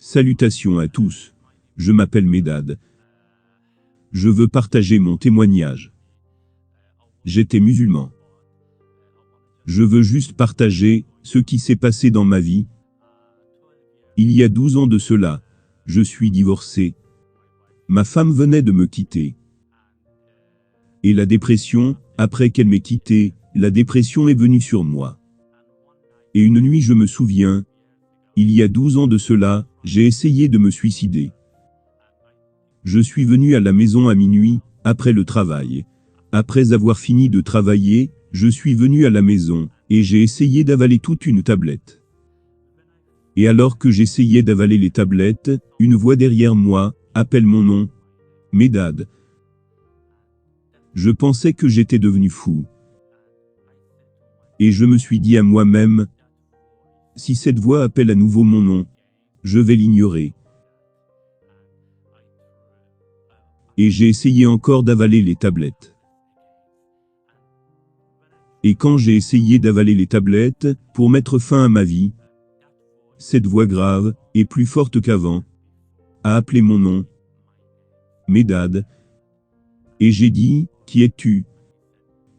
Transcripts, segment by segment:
Salutations à tous. Je m'appelle Medad. Je veux partager mon témoignage. J'étais musulman. Je veux juste partager ce qui s'est passé dans ma vie. Il y a 12 ans de cela, je suis divorcé. Ma femme venait de me quitter. Et la dépression, après qu'elle m'ait quitté, la dépression est venue sur moi. Et une nuit je me souviens, il y a 12 ans de cela, j'ai essayé de me suicider. Je suis venu à la maison à minuit, après le travail. Après avoir fini de travailler, je suis venu à la maison, et j'ai essayé d'avaler toute une tablette. Et alors que j'essayais d'avaler les tablettes, une voix derrière moi appelle mon nom. Medad. Je pensais que j'étais devenu fou. Et je me suis dit à moi-même, si cette voix appelle à nouveau mon nom, je vais l'ignorer. Et j'ai essayé encore d'avaler les tablettes. Et quand j'ai essayé d'avaler les tablettes, pour mettre fin à ma vie, cette voix grave, et plus forte qu'avant, a appelé mon nom. Medad. Et j'ai dit, qui es-tu?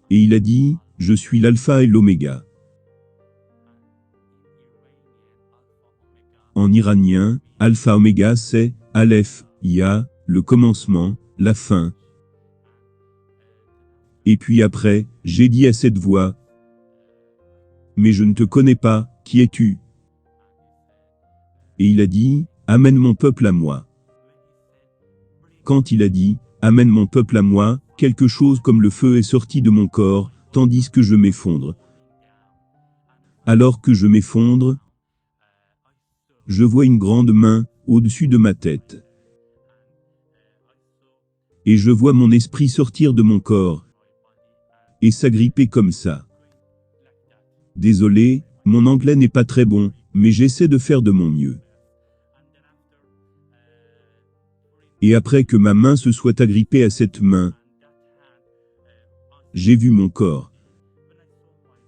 Et il a dit, je suis l'alpha et l'oméga. En iranien, alpha oméga c'est Aleph, Ya, le commencement, la fin. Et puis après, j'ai dit à cette voix, mais je ne te connais pas, qui es-tu? Et il a dit, amène mon peuple à moi. Quand il a dit, amène mon peuple à moi, quelque chose comme le feu est sorti de mon corps, tandis que je m'effondre. Alors que je m'effondre, je vois une grande main, au-dessus de ma tête. Et je vois mon esprit sortir de mon corps, et s'agripper comme ça. Désolé, mon anglais n'est pas très bon, mais j'essaie de faire de mon mieux. Et après que ma main se soit agrippée à cette main, j'ai vu mon corps.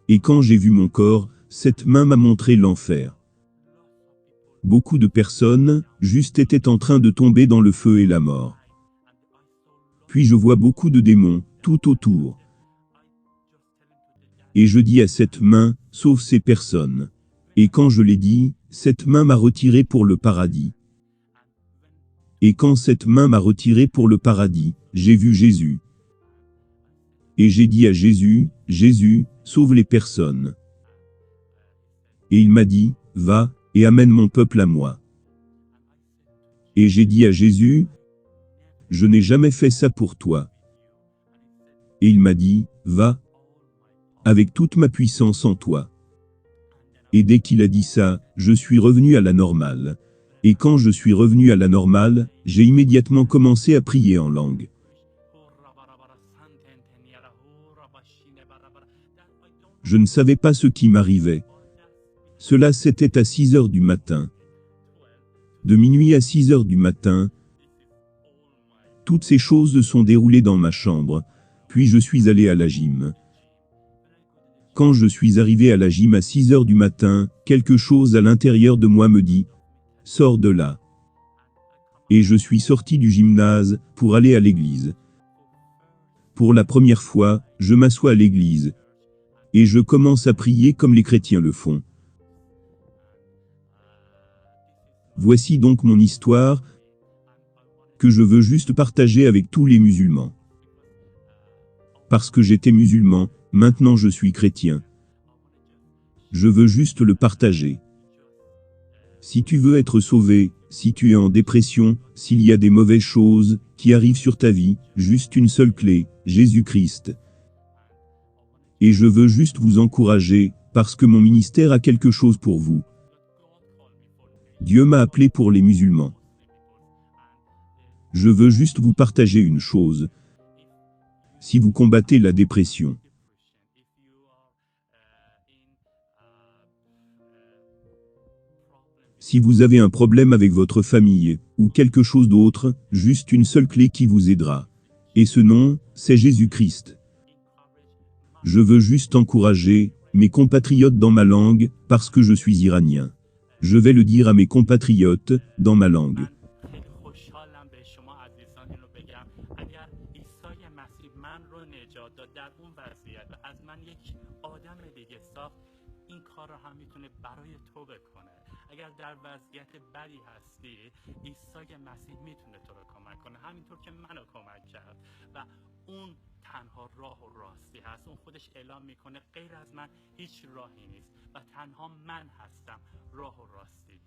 Et quand j'ai vu mon corps, cette main m'a montré l'enfer. Beaucoup de personnes, juste étaient en train de tomber dans le feu et la mort. Puis je vois beaucoup de démons, tout autour. Et je dis à cette main, sauve ces personnes. Et quand je l'ai dit, cette main m'a retiré pour le paradis. Et quand cette main m'a retiré pour le paradis, j'ai vu Jésus. Et j'ai dit à Jésus, Jésus, sauve les personnes. Et il m'a dit, va, et amène mon peuple à moi. Et j'ai dit à Jésus, je n'ai jamais fait ça pour toi. Et il m'a dit, va, avec toute ma puissance en toi. Et dès qu'il a dit ça, je suis revenu à la normale. Et quand je suis revenu à la normale, j'ai immédiatement commencé à prier en langue. Je ne savais pas ce qui m'arrivait. Cela c'était à 6 heures du matin. De minuit à 6 heures du matin, toutes ces choses se sont déroulées dans ma chambre, puis je suis allé à la gym. Quand je suis arrivé à la gym à 6 heures du matin, quelque chose à l'intérieur de moi me dit, sors de là. Et je suis sorti du gymnase pour aller à l'église. Pour la première fois, je m'assois à l'église. Et je commence à prier comme les chrétiens le font. Voici donc mon histoire, que je veux juste partager avec tous les musulmans. Parce que j'étais musulman, maintenant je suis chrétien. Je veux juste le partager. Si tu veux être sauvé, si tu es en dépression, s'il y a des mauvaises choses qui arrivent sur ta vie, juste une seule clé, Jésus-Christ. Et je veux juste vous encourager, parce que mon ministère a quelque chose pour vous. Dieu m'a appelé pour les musulmans. Je veux juste vous partager une chose. Si vous combattez la dépression, si vous avez un problème avec votre famille, ou quelque chose d'autre, juste une seule clé qui vous aidera. Et ce nom, c'est Jésus-Christ. Je veux juste encourager mes compatriotes dans ma langue, parce que je suis iranien. Je vais le dire à mes compatriotes, dans ma langue. من خیلی خوشحالم به شما عزیزان اینو بگم اگر عیسی مسیح من رو نجات داد در اون وضعیت و از من یک آدم دیگه ساخت، این کار رو هم میتونه برای تو بکنه. اگر در وضعیت بدی هستی، عیسی مسیح میتونه تو رو کمک کنه، همینطور که منو کمک کرد. و اون تنها راه و راستی هست. اون خودش اعلام میکنه غیر از من هیچ راهی نیست و تنها من هستم راه و راستی.